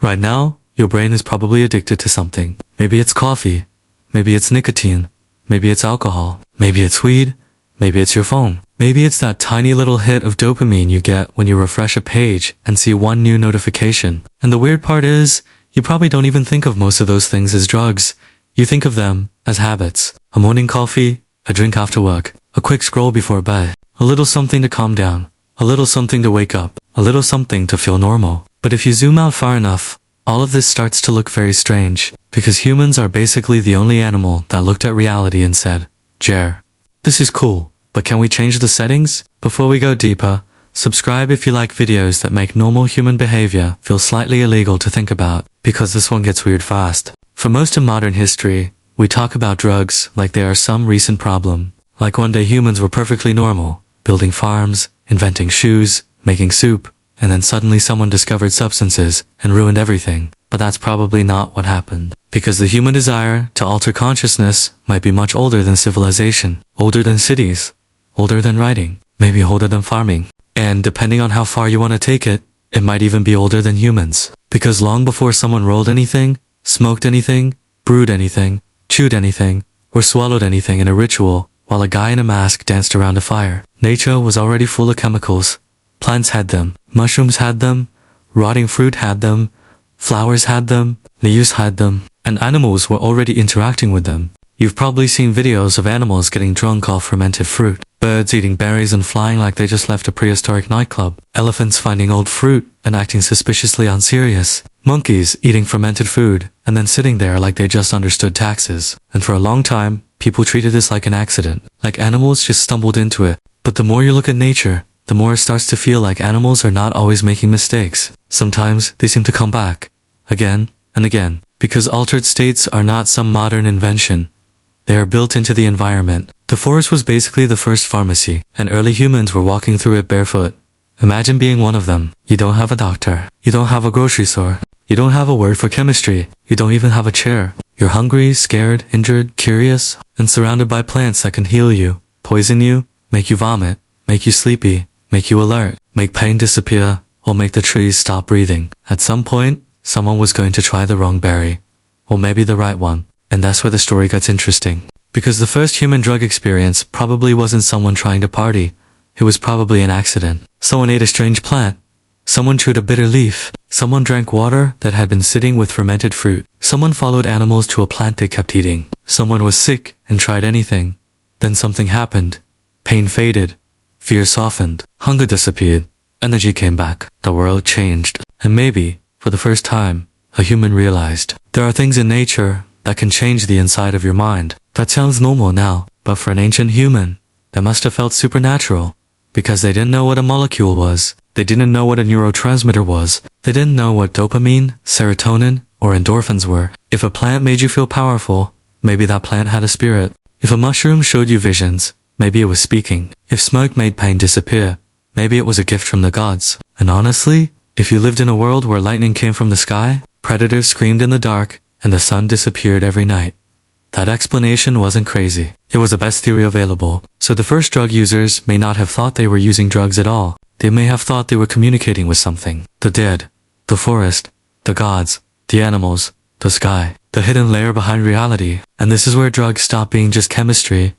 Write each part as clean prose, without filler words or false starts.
Right now, your brain is probably addicted to something. Maybe it's coffee. Maybe it's nicotine. Maybe it's alcohol. Maybe it's weed. Maybe it's your phone. Maybe it's that tiny little hit of dopamine you get when you refresh a page and see one new notification. And the weird part is, you probably don't even think of most of those things as drugs. You think of them as habits. A morning coffee, a drink after work, a quick scroll before bed, a little something to calm down, a little something to wake up, a little something to feel normal. But if you zoom out far enough, all of this starts to look very strange, because humans are basically the only animal that looked at reality and said, Jer, this is cool, but can we change the settings? Before we go deeper, subscribe if you like videos that make normal human behavior feel slightly illegal to think about, because this one gets weird fast. For most of modern history, we talk about drugs like they are some recent problem. Like one day humans were perfectly normal, building farms, inventing shoes, making soup, and then suddenly someone discovered substances and ruined everything. But that's probably not what happened. Because the human desire to alter consciousness might be much older than civilization, older than cities, older than writing, maybe older than farming. And depending on how far you want to take it, it might even be older than humans. Because long before someone rolled anything, smoked anything, brewed anything, chewed anything, or swallowed anything in a ritual, while a guy in a mask danced around a fire, nature was already full of chemicals. Plants had them, mushrooms had them, rotting fruit had them, flowers had them, leaves had them, and animals were already interacting with them. You've probably seen videos of animals getting drunk off fermented fruit, birds eating berries and flying like they just left a prehistoric nightclub, elephants finding old fruit and acting suspiciously unserious, monkeys eating fermented food and then sitting there like they just understood taxes. And for a long time, people treated this like an accident, like animals just stumbled into it. But the more you look at nature, the more it starts to feel like animals are not always making mistakes. Sometimes they seem to come back, again and again, because altered states are not some modern invention. They are built into the environment. The forest was basically the first pharmacy, and early humans were walking through it barefoot. Imagine being one of them. You don't have a doctor. You don't have a grocery store. You don't have a word for chemistry. You don't even have a chair. You're hungry, scared, injured, curious, and surrounded by plants that can heal you, poison you, make you vomit, make you sleepy, make you alert, make pain disappear, or make the trees stop breathing. At some point, someone was going to try the wrong berry, or maybe the right one. And that's where the story gets interesting. Because the first human drug experience probably wasn't someone trying to party. It was probably an accident. Someone ate a strange plant. Someone chewed a bitter leaf. Someone drank water that had been sitting with fermented fruit. Someone followed animals to a plant they kept eating. Someone was sick and tried anything. Then something happened. Pain faded. Fear softened. Hunger disappeared. Energy came back. The world changed. And maybe, for the first time, a human realized there are things in nature that can change the inside of your mind. That sounds normal now, but for an ancient human, that must have felt supernatural, because they didn't know what a molecule was. They didn't know what a neurotransmitter was. They didn't know what dopamine, serotonin, or endorphins were. If a plant made you feel powerful, maybe that plant had a spirit. If a mushroom showed you visions, maybe it was speaking. If smoke made pain disappear, maybe it was a gift from the gods. And honestly, if you lived in a world where lightning came from the sky, predators screamed in the dark, and the sun disappeared every night, that explanation wasn't crazy. It was the best theory available. So the first drug users may not have thought they were using drugs at all. They may have thought they were communicating with something. The dead, the forest, the gods, the animals, the sky, the hidden layer behind reality. And this is where drugs stop being just chemistry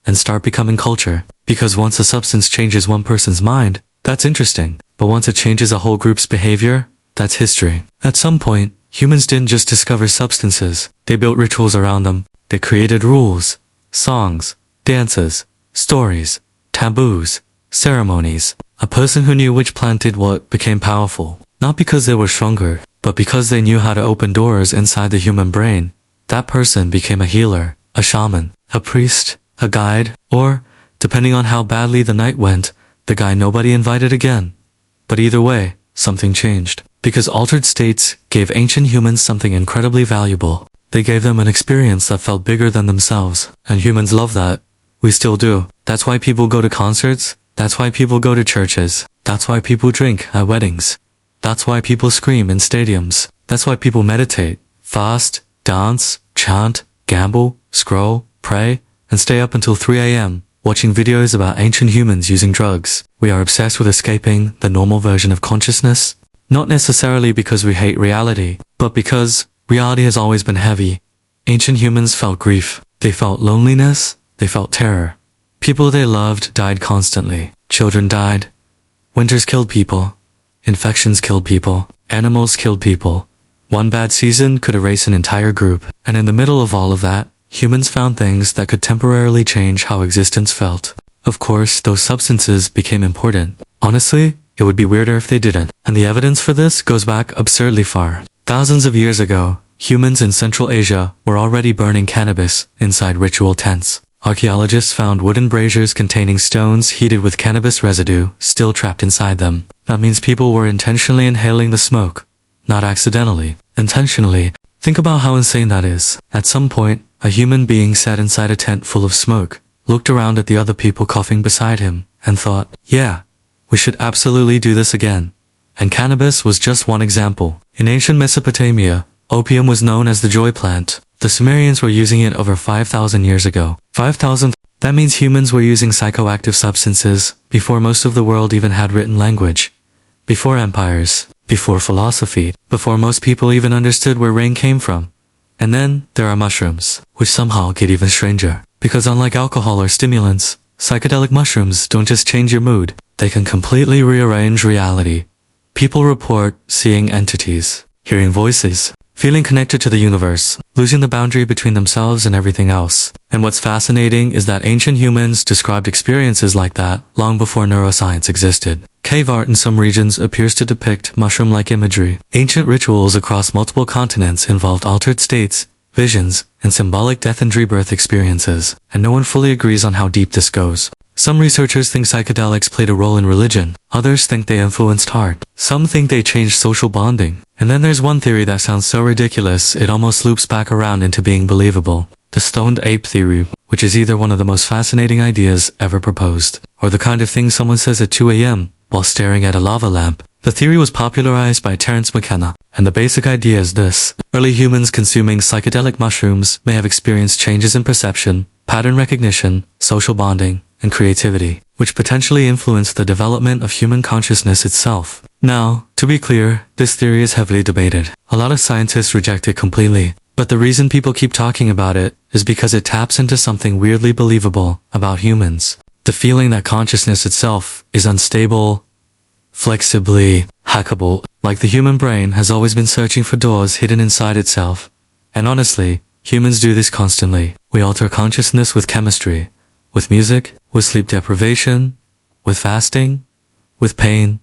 and start becoming culture. Because once a substance changes one person's mind, that's interesting. But once it changes a whole group's behavior, that's history. At some point, humans didn't just discover substances. They built rituals around them. They created rules, songs, dances, stories, taboos, ceremonies. A person who knew which plant did what became powerful. Not because they were stronger, but because they knew how to open doors inside the human brain. That person became a healer, a shaman, a priest, a guide, or, depending on how badly the night went, the guy nobody invited again. But either way, something changed. Because altered states gave ancient humans something incredibly valuable. They gave them an experience that felt bigger than themselves. And humans love that. We still do. That's why people go to concerts. That's why people go to churches. That's why people drink at weddings. That's why people scream in stadiums. That's why people meditate, fast, dance, chant, gamble, scroll, pray, and stay up until 3 a.m. watching videos about ancient humans using drugs. We are obsessed with escaping the normal version of consciousness. Not necessarily because we hate reality, but because reality has always been heavy. Ancient humans felt grief. They felt loneliness. They felt terror. People they loved died constantly. Children died. Winters killed people. Infections killed people. Animals killed people. One bad season could erase an entire group. And in the middle of all of that, humans found things that could temporarily change how existence felt. Of course, those substances became important. Honestly, it would be weirder if they didn't. And the evidence for this goes back absurdly far. Thousands of years ago, humans in Central Asia were already burning cannabis inside ritual tents. Archaeologists found wooden braziers containing stones heated with cannabis residue still trapped inside them. That means people were intentionally inhaling the smoke. Not accidentally. Intentionally. Think about how insane that is. At some point, a human being sat inside a tent full of smoke, looked around at the other people coughing beside him, and thought, yeah, we should absolutely do this again. And cannabis was just one example. In ancient Mesopotamia, opium was known as the joy plant. The Sumerians were using it over 5,000 years ago. 5,000? That means humans were using psychoactive substances before most of the world even had written language. Before empires. Before philosophy. Before most people even understood where rain came from. And then, there are mushrooms, which somehow get even stranger. Because unlike alcohol or stimulants, psychedelic mushrooms don't just change your mood, they can completely rearrange reality. People report seeing entities, hearing voices, feeling connected to the universe, losing the boundary between themselves and everything else. And what's fascinating is that ancient humans described experiences like that long before neuroscience existed. Cave art in some regions appears to depict mushroom-like imagery. Ancient rituals across multiple continents involved altered states, visions, and symbolic death and rebirth experiences, and no one fully agrees on how deep this goes. Some researchers think psychedelics played a role in religion. Others think they influenced art. Some think they changed social bonding. And then there's one theory that sounds so ridiculous it almost loops back around into being believable. The stoned ape theory, which is either one of the most fascinating ideas ever proposed, or the kind of thing someone says at 2 a.m. while staring at a lava lamp. The theory was popularized by Terence McKenna, and the basic idea is this. Early humans consuming psychedelic mushrooms may have experienced changes in perception, pattern recognition, social bonding, and creativity, which potentially influenced the development of human consciousness itself. Now, to be clear, this theory is heavily debated. A lot of scientists reject it completely, but the reason people keep talking about it is because it taps into something weirdly believable about humans. The feeling that consciousness itself is unstable, flexibly hackable, like the human brain has always been searching for doors hidden inside itself. And honestly, humans do this constantly. We alter consciousness with chemistry, with music, with sleep deprivation, with fasting, with pain,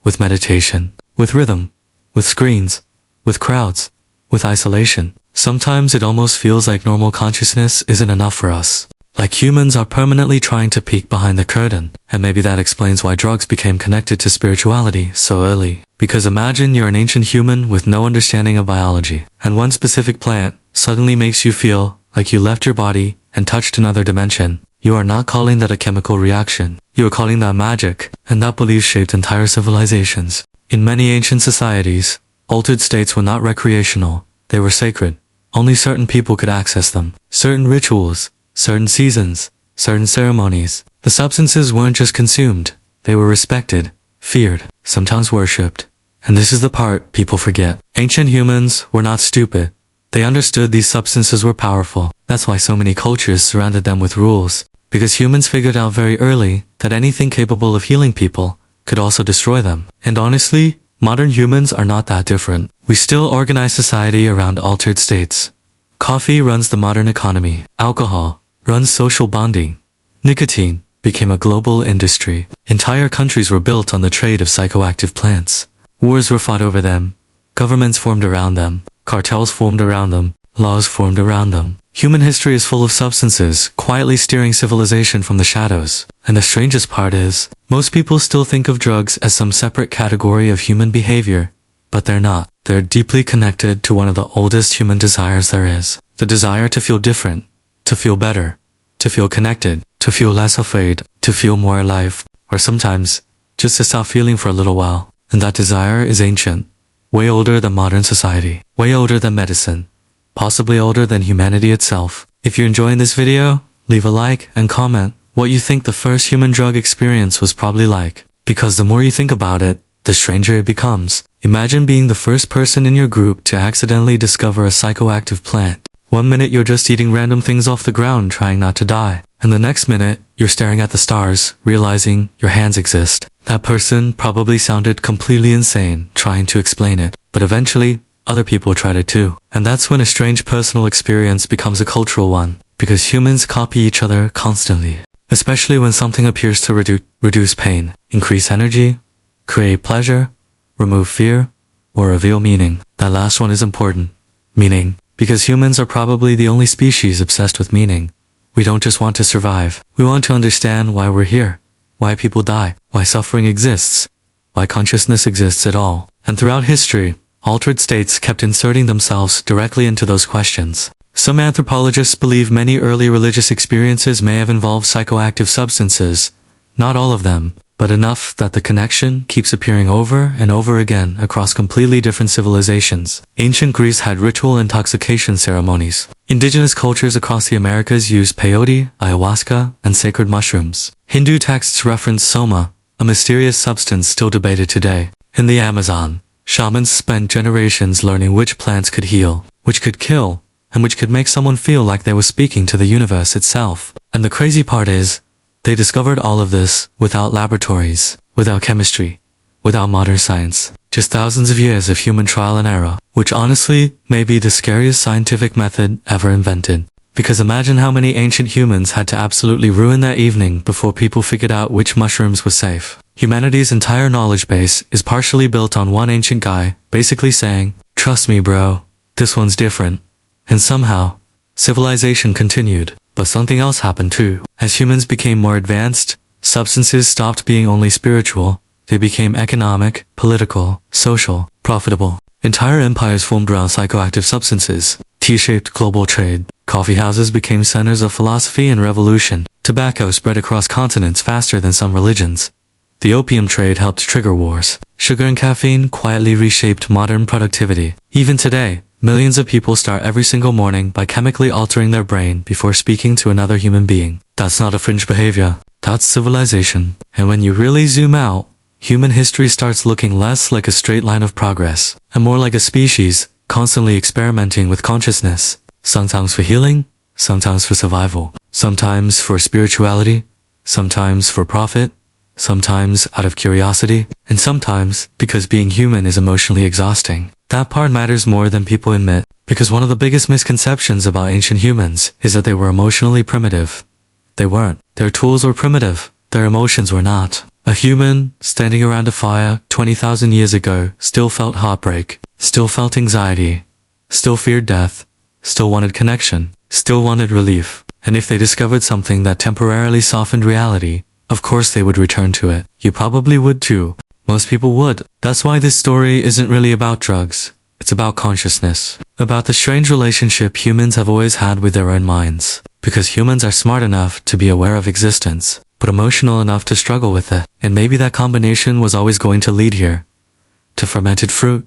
with meditation, with rhythm, with screens, with crowds, with isolation. Sometimes it almost feels like normal consciousness isn't enough for us. Like humans are permanently trying to peek behind the curtain. And maybe that explains why drugs became connected to spirituality so early. Because imagine you're an ancient human with no understanding of biology, and one specific plant suddenly makes you feel like you left your body and touched another dimension. You are not calling that a chemical reaction. You are calling that magic, and that belief shaped entire civilizations. In many ancient societies, altered states were not recreational. They were sacred. Only certain people could access them. Certain rituals, certain seasons, certain ceremonies. The substances weren't just consumed. They were respected, feared, sometimes worshipped. And this is the part people forget. Ancient humans were not stupid. They understood these substances were powerful. That's why so many cultures surrounded them with rules. Because humans figured out very early that anything capable of healing people could also destroy them. And honestly, modern humans are not that different. We still organize society around altered states. Coffee runs the modern economy. Alcohol runs social bonding. Nicotine became a global industry. Entire countries were built on the trade of psychoactive plants. Wars were fought over them. Governments formed around them. Cartels formed around them. Laws formed around them. Human history is full of substances, quietly steering civilization from the shadows. And the strangest part is, most people still think of drugs as some separate category of human behavior. But they're not. They're deeply connected to one of the oldest human desires there is. The desire to feel different, to feel better, to feel connected, to feel less afraid, to feel more alive, or sometimes, just to stop feeling for a little while. And that desire is ancient. Way older than modern society. Way older than medicine. Possibly older than humanity itself. If you're enjoying this video, leave a like and comment what you think the first human drug experience was probably like. Because the more you think about it, the stranger it becomes. Imagine being the first person in your group to accidentally discover a psychoactive plant. One minute you're just eating random things off the ground trying not to die, and the next minute you're staring at the stars, realizing your hands exist. That person probably sounded completely insane trying to explain it, but eventually other people tried it too. And that's when a strange personal experience becomes a cultural one, because humans copy each other constantly. Especially when something appears to reduce pain, increase energy, create pleasure, remove fear, or reveal meaning. That last one is important. Meaning. Because humans are probably the only species obsessed with meaning. We don't just want to survive. We want to understand why we're here, why people die, why suffering exists, why consciousness exists at all. And throughout history, altered states kept inserting themselves directly into those questions. Some anthropologists believe many early religious experiences may have involved psychoactive substances. Not all of them, but enough that the connection keeps appearing over and over again across completely different civilizations. Ancient Greece had ritual intoxication ceremonies. Indigenous cultures across the Americas used peyote, ayahuasca, and sacred mushrooms. Hindu texts reference soma, a mysterious substance still debated today. In the Amazon, shamans spent generations learning which plants could heal, which could kill, and which could make someone feel like they were speaking to the universe itself. And the crazy part is, they discovered all of this without laboratories, without chemistry, without modern science. Just thousands of years of human trial and error, which honestly may be the scariest scientific method ever invented. Because imagine how many ancient humans had to absolutely ruin their evening before people figured out which mushrooms were safe. Humanity's entire knowledge base is partially built on one ancient guy, basically saying, "Trust me, bro, this one's different." And somehow, civilization continued. But something else happened too. As humans became more advanced, substances stopped being only spiritual. They became economic, political, social, profitable. Entire empires formed around psychoactive substances. T-shaped global trade. Coffee houses became centers of philosophy and revolution. Tobacco spread across continents faster than some religions. The opium trade helped trigger wars. Sugar and caffeine quietly reshaped modern productivity. Even today, millions of people start every single morning by chemically altering their brain before speaking to another human being. That's not a fringe behavior. That's civilization. And when you really zoom out, human history starts looking less like a straight line of progress, and more like a species, constantly experimenting with consciousness. Sometimes for healing, sometimes for survival, sometimes for spirituality, sometimes for profit, sometimes out of curiosity, and sometimes because being human is emotionally exhausting. That part matters more than people admit, because one of the biggest misconceptions about ancient humans is that they were emotionally primitive. They weren't. Their tools were primitive. Their emotions were not. A human, standing around a fire 20,000 years ago, still felt heartbreak, still felt anxiety, still feared death, still wanted connection, still wanted relief. And if they discovered something that temporarily softened reality, of course they would return to it. You probably would too. Most people would. That's why this story isn't really about drugs. It's about consciousness. About the strange relationship humans have always had with their own minds. Because humans are smart enough to be aware of existence, but emotional enough to struggle with it. And maybe that combination was always going to lead here. To fermented fruit,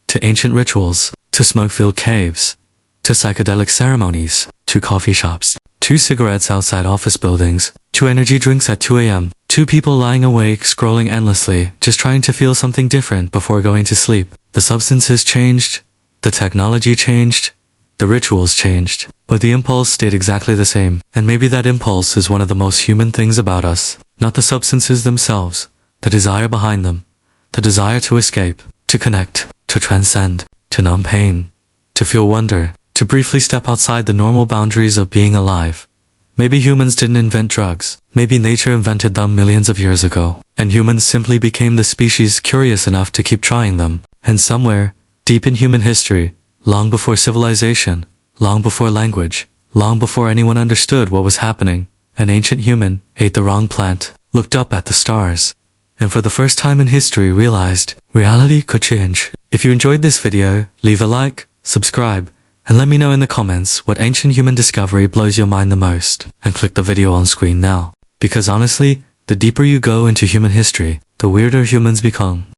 to ancient rituals, to smoke-filled caves, to psychedelic ceremonies, to coffee shops, to cigarettes outside office buildings, to energy drinks at 2 a.m., two people lying awake scrolling endlessly, just trying to feel something different before going to sleep. The substances changed, the technology changed, the rituals changed, but the impulse stayed exactly the same. And maybe that impulse is one of the most human things about us. Not the substances themselves, the desire behind them, the desire to escape, to connect, to transcend, to numb pain, to feel wonder, to briefly step outside the normal boundaries of being alive. Maybe humans didn't invent drugs. Maybe nature invented them millions of years ago, and humans simply became the species curious enough to keep trying them. And somewhere, deep in human history, long before civilization, long before language, long before anyone understood what was happening, an ancient human ate the wrong plant, looked up at the stars, and for the first time in history realized reality could change. If you enjoyed this video, leave a like, subscribe, and let me know in the comments what ancient human discovery blows your mind the most. And click the video on screen now. Because honestly, the deeper you go into human history, the weirder humans become.